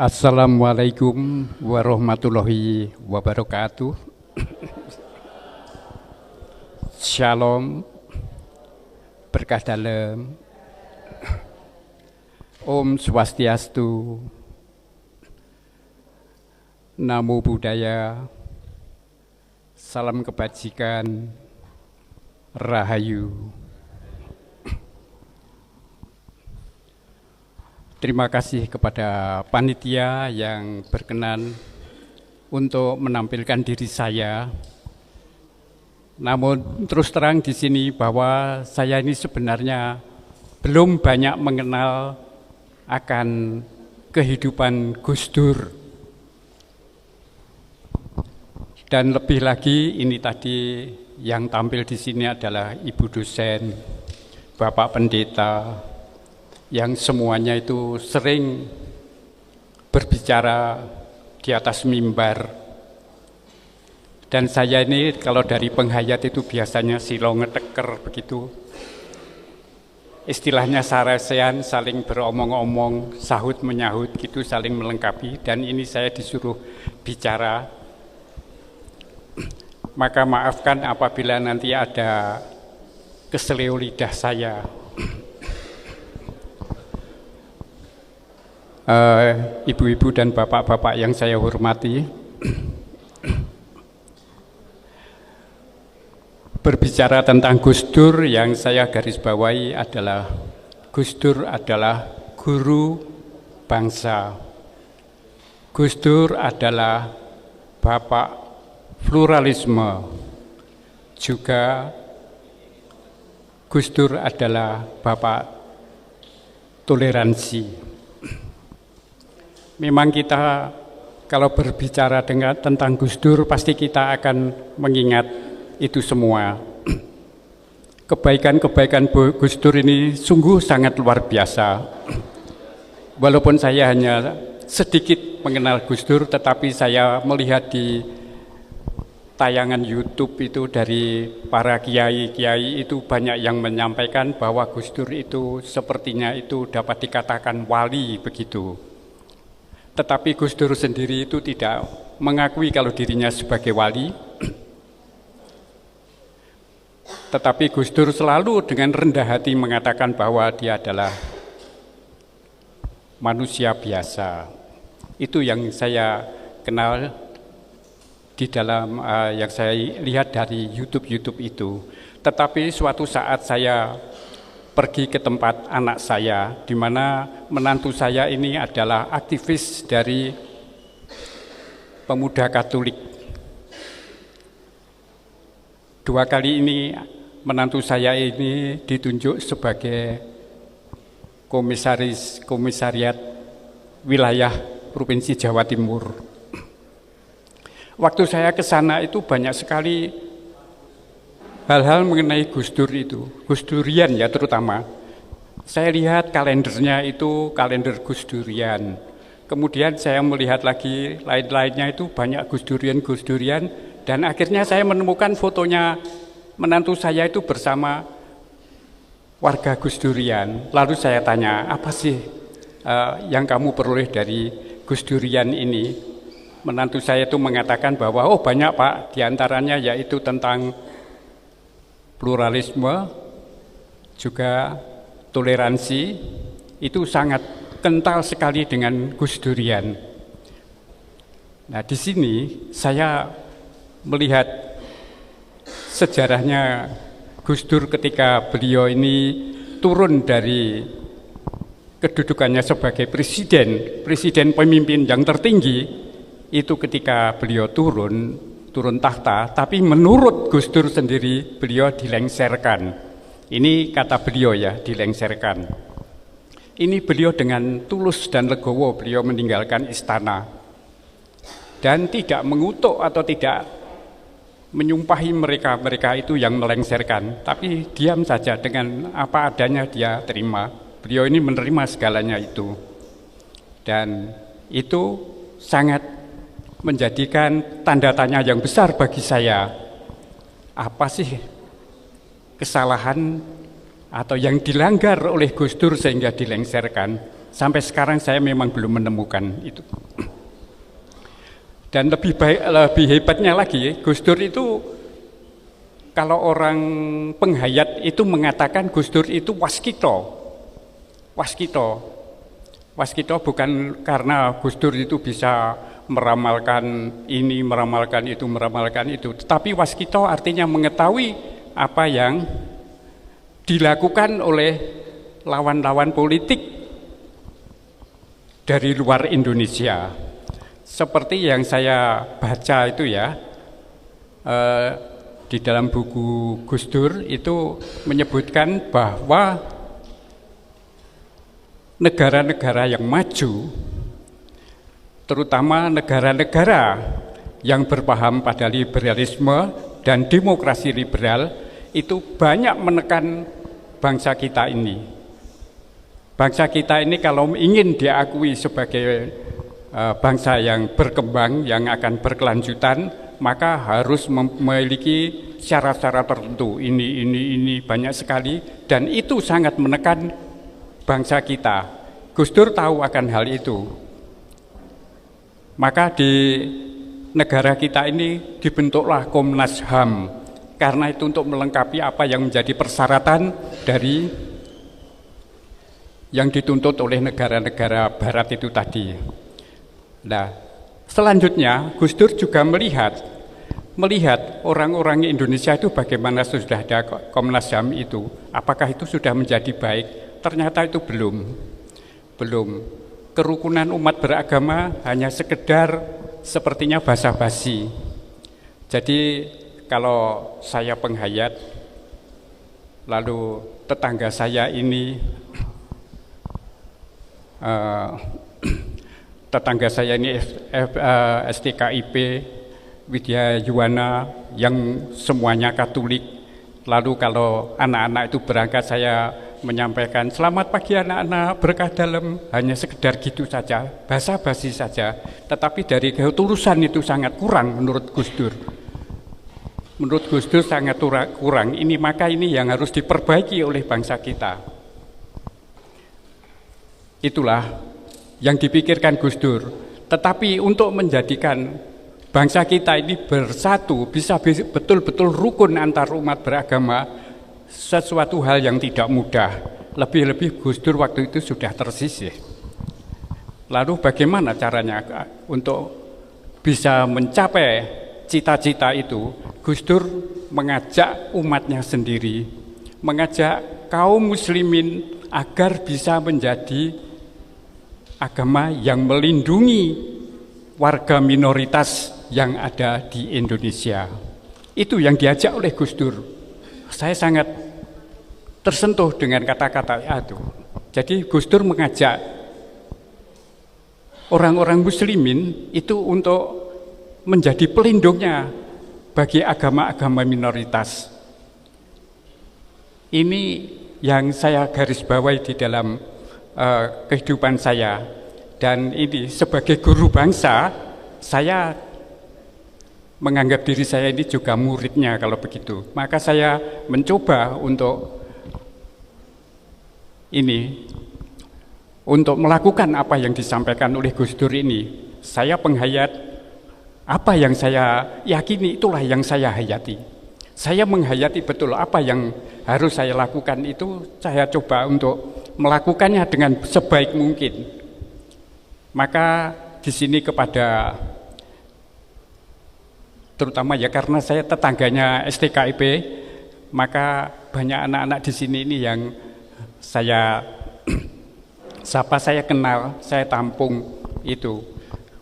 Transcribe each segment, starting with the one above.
Assalamualaikum warahmatullahi wabarakatuh. Shalom, berkah dalam. Om Swastiastu, Namo Buddhaya, salam kebajikan, Rahayu. Terima kasih kepada panitia yang berkenan untuk menampilkan diri saya. Namun terus terang di sini bahwa saya ini sebenarnya belum banyak mengenal akan kehidupan Gus Dur. Dan lebih lagi ini tadi yang tampil di sini adalah Ibu dosen, Bapak pendeta, yang semuanya itu sering berbicara di atas mimbar. Dan saya ini kalau dari penghayat itu biasanya silo ngeteker begitu. Istilahnya sarasean, saling beromong-omong, sahut menyahut gitu, saling melengkapi. Dan ini saya disuruh bicara. Maka maafkan apabila nanti ada keseleo lidah saya. Ibu-ibu dan bapak-bapak yang saya hormati, berbicara tentang Gus Dur yang saya garis bawahi adalah Gus Dur adalah guru bangsa. Gus Dur adalah bapak pluralisme, juga Gus Dur adalah bapak toleransi. Memang kita kalau berbicara tentang Gus Dur pasti kita akan mengingat itu semua. Kebaikan-kebaikan Gus Dur ini sungguh sangat luar biasa. Walaupun saya hanya sedikit mengenal Gus Dur, tetapi saya melihat di tayangan YouTube itu dari para kiai-kiai itu banyak yang menyampaikan bahwa Gus Dur itu sepertinya itu dapat dikatakan wali begitu. Tetapi Gus Dur sendiri itu tidak mengakui kalau dirinya sebagai wali. Tetapi Gus Dur selalu dengan rendah hati mengatakan bahwa dia adalah manusia biasa. Itu yang saya kenal di dalam yang saya lihat dari YouTube itu. Tetapi suatu saat saya pergi ke tempat anak saya, di mana menantu saya ini adalah aktivis dari pemuda Katolik. 2 kali ini menantu saya ini ditunjuk sebagai komisariat wilayah Provinsi Jawa Timur. Waktu saya ke sana itu banyak sekali hal-hal mengenai Gus Dur itu, Gus Durian ya terutama. Saya lihat kalendernya itu kalender Gus Durian. Kemudian saya melihat lagi lain-lainnya itu banyak Gus Durian, dan akhirnya saya menemukan fotonya menantu saya itu bersama warga Gus Durian. Lalu saya tanya, apa sih yang kamu peroleh dari Gus Durian ini? Menantu saya itu mengatakan bahwa oh banyak Pak, diantaranya yaitu tentang pluralisme, juga toleransi, itu sangat kental sekali dengan Gus Durian. Nah, di sini saya melihat sejarahnya Gus Dur ketika beliau ini turun dari kedudukannya sebagai presiden pemimpin yang tertinggi, itu ketika beliau turun tahta, tapi menurut Gus Dur sendiri beliau dilengserkan. Ini kata beliau ya, dilengserkan. Ini beliau dengan tulus dan legowo beliau meninggalkan istana dan tidak mengutuk atau tidak menyumpahi mereka itu yang melengserkan, tapi diam saja dengan apa adanya dia terima. Beliau ini menerima segalanya itu, dan itu sangat menjadikan tanda tanya yang besar bagi saya. Apa sih kesalahan atau yang dilanggar oleh Gus Dur sehingga dilengserkan? Sampai sekarang saya memang belum menemukan itu. Dan lebih hebatnya lagi, Gus Dur itu kalau orang penghayat itu mengatakan Gus Dur itu waskito. Waskito bukan karena Gus Dur itu bisa meramalkan ini, meramalkan itu. Tetapi waskito artinya mengetahui apa yang dilakukan oleh lawan-lawan politik dari luar Indonesia. Seperti yang saya baca itu ya, di dalam buku Gus Dur itu menyebutkan bahwa negara-negara yang maju, terutama negara-negara yang berpaham pada liberalisme dan demokrasi liberal, itu banyak menekan bangsa kita ini. Bangsa kita ini kalau ingin diakui sebagai bangsa yang berkembang, yang akan berkelanjutan, maka harus memiliki syarat-syarat tertentu. Ini banyak sekali, dan itu sangat menekan bangsa kita. Gus Dur tahu akan hal itu. Maka di negara kita ini dibentuklah Komnas HAM, karena itu untuk melengkapi apa yang menjadi persyaratan dari yang dituntut oleh negara-negara barat itu tadi. Nah, selanjutnya Gus Dur juga melihat orang-orang Indonesia itu bagaimana sudah ada Komnas HAM itu, apakah itu sudah menjadi baik? Ternyata itu belum. Kerukunan umat beragama hanya sekedar sepertinya basa-basi. Jadi kalau saya penghayat, lalu tetangga saya ini STKIP Widya Yuwana yang semuanya Katolik. Lalu kalau anak-anak itu berangkat, saya menyampaikan selamat pagi anak-anak, berkah dalam, hanya sekedar gitu saja, basa-basi saja. Tetapi dari ketulusan itu sangat kurang menurut Gus Dur. Menurut Gus Dur sangat kurang. Maka ini yang harus diperbaiki oleh bangsa kita. Itulah yang dipikirkan Gus Dur. Tetapi untuk menjadikan bangsa kita ini bersatu, bisa betul-betul rukun antar umat beragama, sesuatu hal yang tidak mudah. Lebih-lebih Gus Dur waktu itu sudah tersisih. Lalu bagaimana caranya untuk bisa mencapai cita-cita itu? Gus Dur mengajak umatnya sendiri, mengajak kaum muslimin agar bisa menjadi agama yang melindungi warga minoritas yang ada di Indonesia. Itu yang diajak oleh Gus Dur. Saya sangat tersentuh dengan kata-kata itu. Jadi Gus Dur mengajak orang-orang muslimin itu untuk menjadi pelindungnya bagi agama-agama minoritas. Ini yang saya garis bawahi di dalam kehidupan saya. Dan ini sebagai guru bangsa, saya menganggap diri saya ini juga muridnya kalau begitu. Maka saya mencoba untuk melakukan apa yang disampaikan oleh Gus Dur ini. Saya penghayat, apa yang saya yakini itulah yang saya hayati. Saya menghayati betul apa yang harus saya lakukan, itu saya coba untuk melakukannya dengan sebaik mungkin. Maka di sini kepada terutama ya karena saya tetangganya STKIP, maka banyak anak-anak di sini ini yang saya siapa saya kenal, saya tampung itu.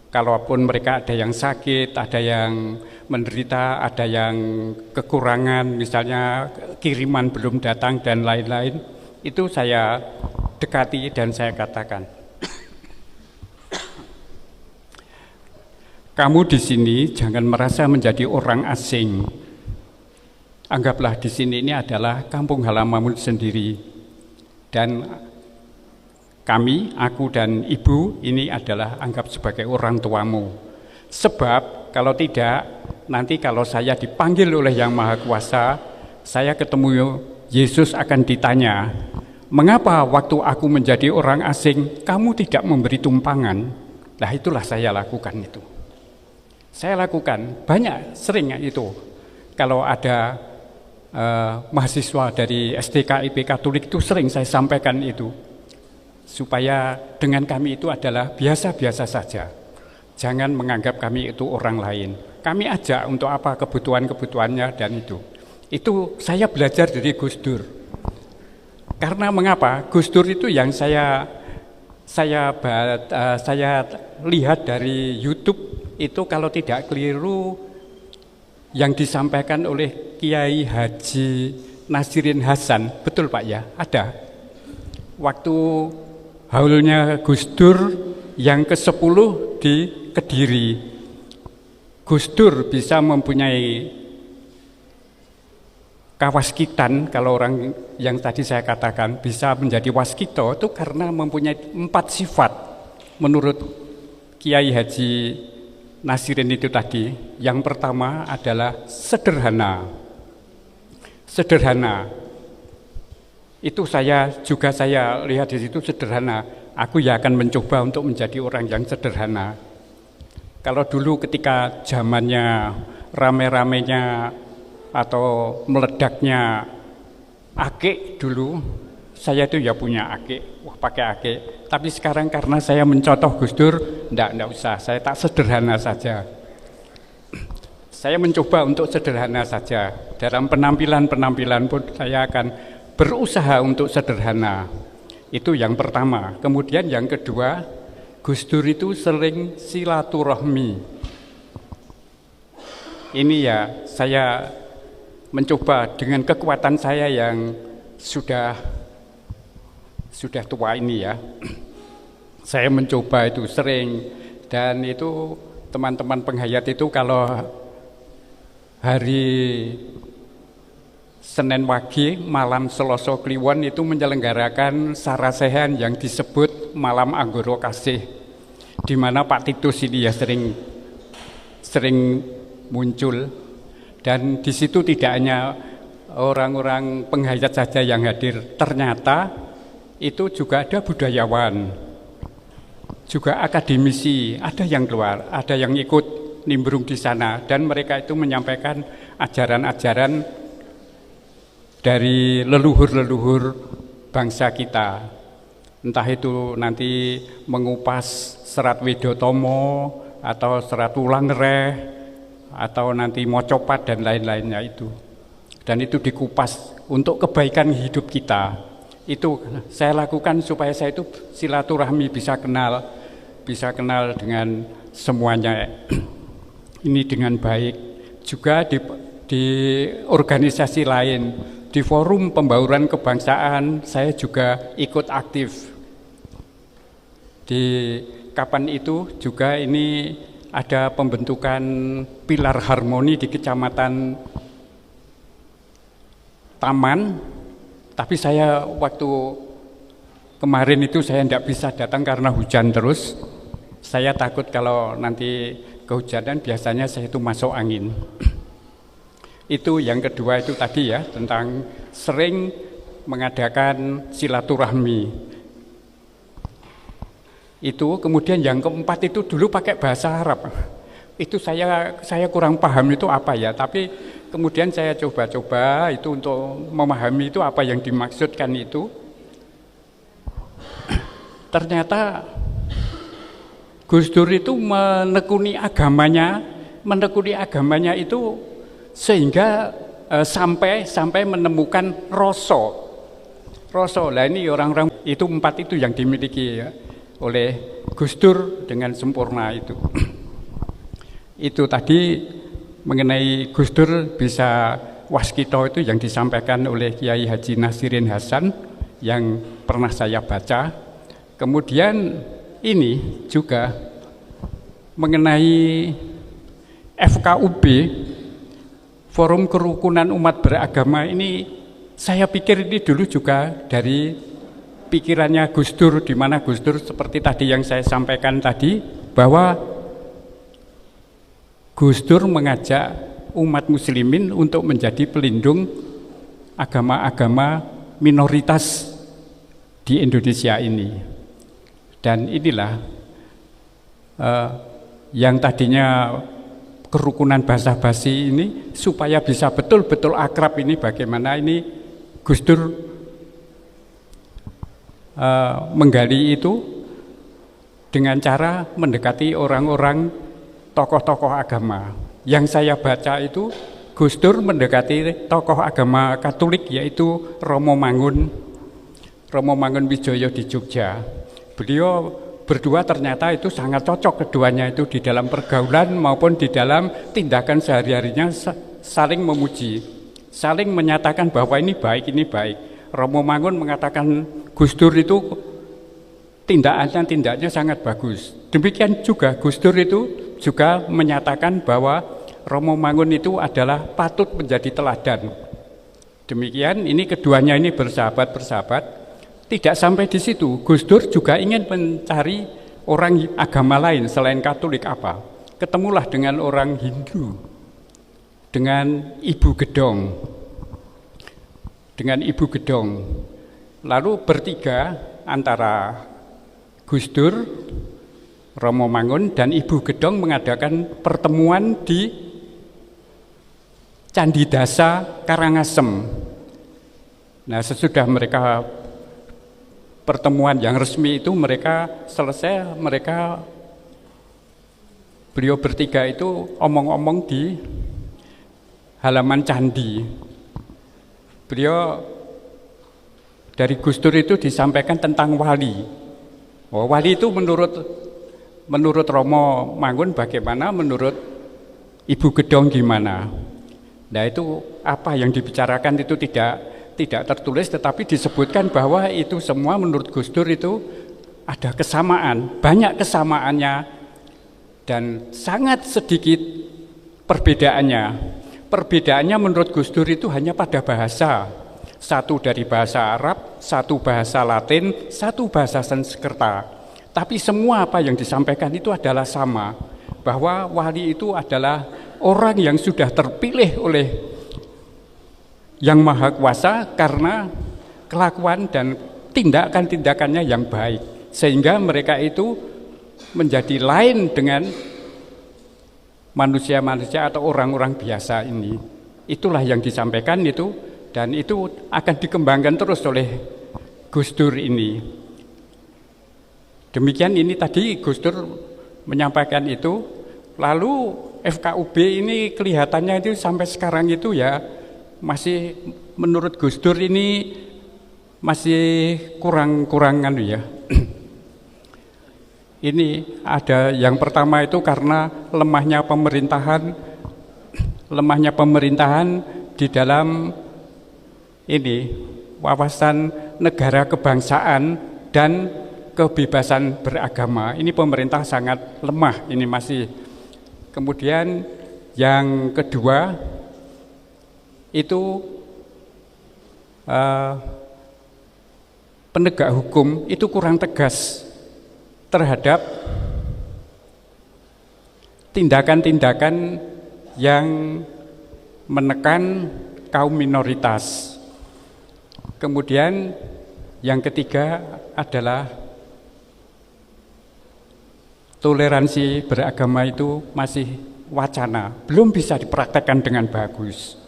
Kalaupun mereka ada yang sakit, ada yang menderita, ada yang kekurangan, misalnya kiriman belum datang dan lain-lain, itu saya dekati dan saya katakan, kamu di sini jangan merasa menjadi orang asing. Anggaplah di sini ini adalah kampung halamanmu sendiri. Dan kami, aku dan ibu, ini adalah anggap sebagai orang tuamu. Sebab kalau tidak, nanti kalau saya dipanggil oleh Yang Maha Kuasa, saya ketemu Yesus akan ditanya, Mengapa waktu aku menjadi orang asing, kamu tidak memberi tumpangan? Nah itulah saya lakukan itu. Saya lakukan, banyak, sering itu. Kalau ada mahasiswa dari STKIP Katolik itu sering saya sampaikan itu. Supaya dengan kami itu adalah biasa-biasa saja. Jangan menganggap kami itu orang lain. Kami ajak untuk apa kebutuhan-kebutuhannya dan itu. Itu saya belajar dari Gus Dur. Karena mengapa? Gus Dur itu yang saya lihat dari YouTube itu kalau tidak keliru yang disampaikan oleh Kiai Haji Nasirin Hasan, betul Pak ya? Ada. Waktu haulnya Gus Dur yang ke-10 di Kediri. Gus Dur bisa mempunyai kawaskitan, kalau orang yang tadi saya katakan bisa menjadi waskito itu karena mempunyai 4 sifat menurut Kiai Haji Nasirin itu tadi. Yang pertama adalah sederhana. Sederhana. Itu saya lihat di situ sederhana. Aku ya akan mencoba untuk menjadi orang yang sederhana. Kalau dulu ketika zamannya rame-ramenya atau meledaknya akik dulu, saya itu ya punya akik, pakai akik. Tapi sekarang karena saya mencontoh Gus Dur, enggak usah, saya tak sederhana saja. Saya mencoba untuk sederhana saja. Dalam penampilan pun saya akan berusaha untuk sederhana. Itu yang pertama. Kemudian yang kedua, Gus Dur itu sering silaturahmi. Ini ya saya mencoba dengan kekuatan saya yang sudah tua ini ya. Saya mencoba itu sering, dan itu teman-teman penghayat itu kalau hari Senin Wage malam Selasa Kliwon itu menyelenggarakan sarasehan yang disebut Malam Anggoro Kasih, di mana Pak Titus ini ya sering muncul. Dan di situ tidak hanya orang-orang penghayat saja yang hadir, ternyata itu juga ada budayawan, juga akademisi, ada yang keluar, ada yang ikut nimbrung di sana, dan mereka itu menyampaikan ajaran-ajaran dari leluhur-leluhur bangsa kita. Entah itu nanti mengupas Serat Widotomo atau Serat Wulangreh atau nanti Mocopat dan lain-lainnya itu. Dan itu dikupas untuk kebaikan hidup kita. Itu saya lakukan supaya saya itu silaturahmi, bisa kenal dengan semuanya ini dengan baik. Juga di organisasi lain, di forum pembauran kebangsaan saya juga ikut aktif. Di kapan itu juga ini ada pembentukan pilar harmoni di Kecamatan Taman, tapi saya waktu kemarin itu saya tidak bisa datang karena hujan terus. Saya takut kalau nanti kehujanan, biasanya saya itu masuk angin. Itu yang kedua itu tadi ya, tentang sering mengadakan silaturahmi. Itu kemudian yang keempat itu dulu pakai bahasa Arab. Itu saya kurang paham itu apa ya, tapi kemudian saya coba-coba itu untuk memahami itu apa yang dimaksudkan itu. Ternyata Gus Dur itu menekuni agamanya itu sehingga sampai menemukan rasa. Lah ini orang-orang itu 4 itu yang dimiliki ya oleh Gus Dur dengan sempurna itu. Itu tadi mengenai Gus Dur bisa waskito itu yang disampaikan oleh Kiai Haji Nasirin Hasan yang pernah saya baca. Kemudian ini juga mengenai FKUB, Forum Kerukunan Umat Beragama, ini saya pikir ini dulu juga dari pikirannya Gus Dur, di mana Gus Dur seperti tadi yang saya sampaikan tadi, bahwa Gus Dur mengajak umat muslimin untuk menjadi pelindung agama-agama minoritas di Indonesia ini. Dan inilah yang tadinya kerukunan basa-basi ini supaya bisa betul-betul akrab ini, bagaimana ini Gus Dur menggali itu dengan cara mendekati orang-orang tokoh-tokoh agama. Yang saya baca itu Gus Dur mendekati tokoh agama Katolik, yaitu Romo Mangun Wijoyo di Jogja. Beliau berdua ternyata itu sangat cocok, keduanya itu di dalam pergaulan maupun di dalam tindakan sehari-harinya saling memuji, saling menyatakan bahwa ini baik, ini baik. Romo Mangun mengatakan Gus Dur itu tindaknya sangat bagus. Demikian juga Gus Dur itu juga menyatakan bahwa Romo Mangun itu adalah patut menjadi teladan. Demikian, ini keduanya ini bersahabat. Tidak sampai di situ, Gus Dur juga ingin mencari orang agama lain selain Katolik apa. Ketemulah dengan orang Hindu, dengan Ibu Gedong. Lalu bertiga antara Gus Dur, Romo Mangun, dan Ibu Gedong mengadakan pertemuan di Candi Dasa Karangasem. Nah, sesudah mereka pertemuan yang resmi itu beliau bertiga itu omong-omong di halaman candi. Beliau dari Gus Dur itu disampaikan tentang wali. Wali itu menurut Romo Mangun bagaimana, menurut Ibu Gedong gimana. Nah, itu apa yang dibicarakan itu tidak tertulis, tetapi disebutkan bahwa itu semua menurut Gus Dur itu ada kesamaan, banyak kesamaannya dan sangat sedikit perbedaannya. Perbedaannya menurut Gus Dur itu hanya pada bahasa. Satu dari bahasa Arab, satu bahasa Latin, satu bahasa Sanskerta. Tapi semua apa yang disampaikan itu adalah sama, bahwa wali itu adalah orang yang sudah terpilih oleh Yang Maha Kuasa karena kelakuan dan tindakan-tindakannya yang baik, sehingga mereka itu menjadi lain dengan manusia-manusia atau orang-orang biasa ini. Itulah yang disampaikan itu, dan itu akan dikembangkan terus oleh Gus Dur ini. Demikian ini tadi Gus Dur menyampaikan itu. Lalu FKUB ini kelihatannya itu sampai sekarang itu ya masih, menurut Gus Dur ini masih kurang-kurangan ya. Ini ada yang pertama itu karena lemahnya pemerintahan di dalam ini wawasan negara kebangsaan dan kebebasan beragama. Ini pemerintah sangat lemah, ini masih. Kemudian yang kedua itu penegak hukum itu kurang tegas terhadap tindakan-tindakan yang menekan kaum minoritas. Kemudian yang ketiga adalah toleransi beragama itu masih wacana, belum bisa dipraktekkan dengan bagus.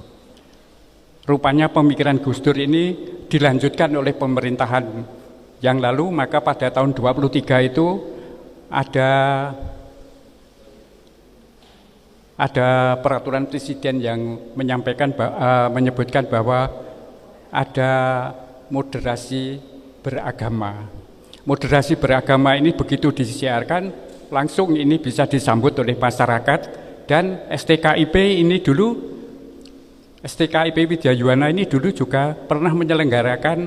Rupanya pemikiran Gus Dur ini dilanjutkan oleh pemerintahan yang lalu, maka pada tahun 23 itu ada peraturan presiden yang menyebutkan bahwa ada moderasi beragama. Moderasi beragama ini begitu disiarkan, langsung ini bisa disambut oleh masyarakat, dan STKIP Widyayuwana ini dulu juga pernah menyelenggarakan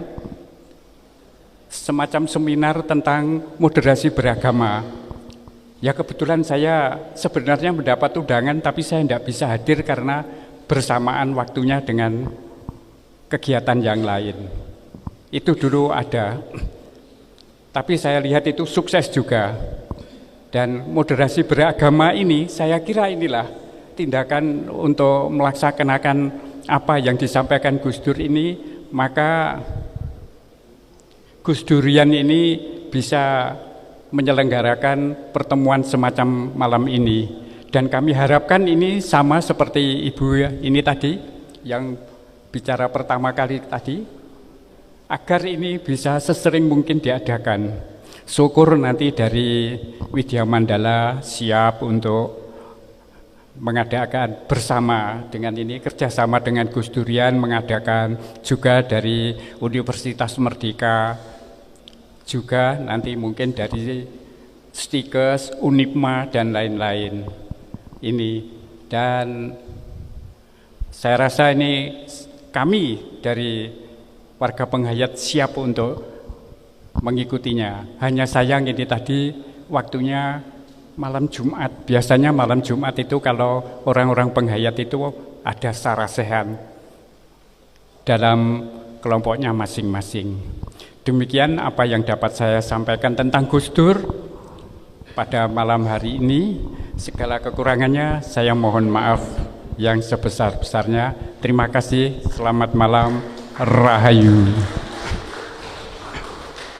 semacam seminar tentang moderasi beragama. Ya kebetulan saya sebenarnya mendapat undangan, tapi saya tidak bisa hadir karena bersamaan waktunya dengan kegiatan yang lain. Itu dulu ada, tapi saya lihat itu sukses juga. Dan moderasi beragama ini saya kira inilah tindakan untuk melaksanakan apa yang disampaikan Gus Dur ini, maka Gus Durian ini bisa menyelenggarakan pertemuan semacam malam ini, dan kami harapkan ini sama seperti Ibu ini tadi yang bicara pertama kali tadi, agar ini bisa sesering mungkin diadakan. Syukur nanti dari Widya Mandala siap untuk mengadakan bersama dengan ini, kerjasama dengan Gus Durian mengadakan, juga dari Universitas Merdeka, juga nanti mungkin dari Stikes, Unipma dan lain-lain ini. Dan saya rasa ini kami dari warga Penghayat siap untuk mengikutinya. Hanya sayang ini tadi waktunya malam Jumat. Biasanya malam Jumat itu kalau orang-orang Penghayat itu ada sarasehan dalam kelompoknya masing-masing. Demikian apa yang dapat saya sampaikan tentang Gus Dur pada malam hari ini. Segala kekurangannya saya mohon maaf yang sebesar-besarnya. Terima kasih, selamat malam, Rahayu.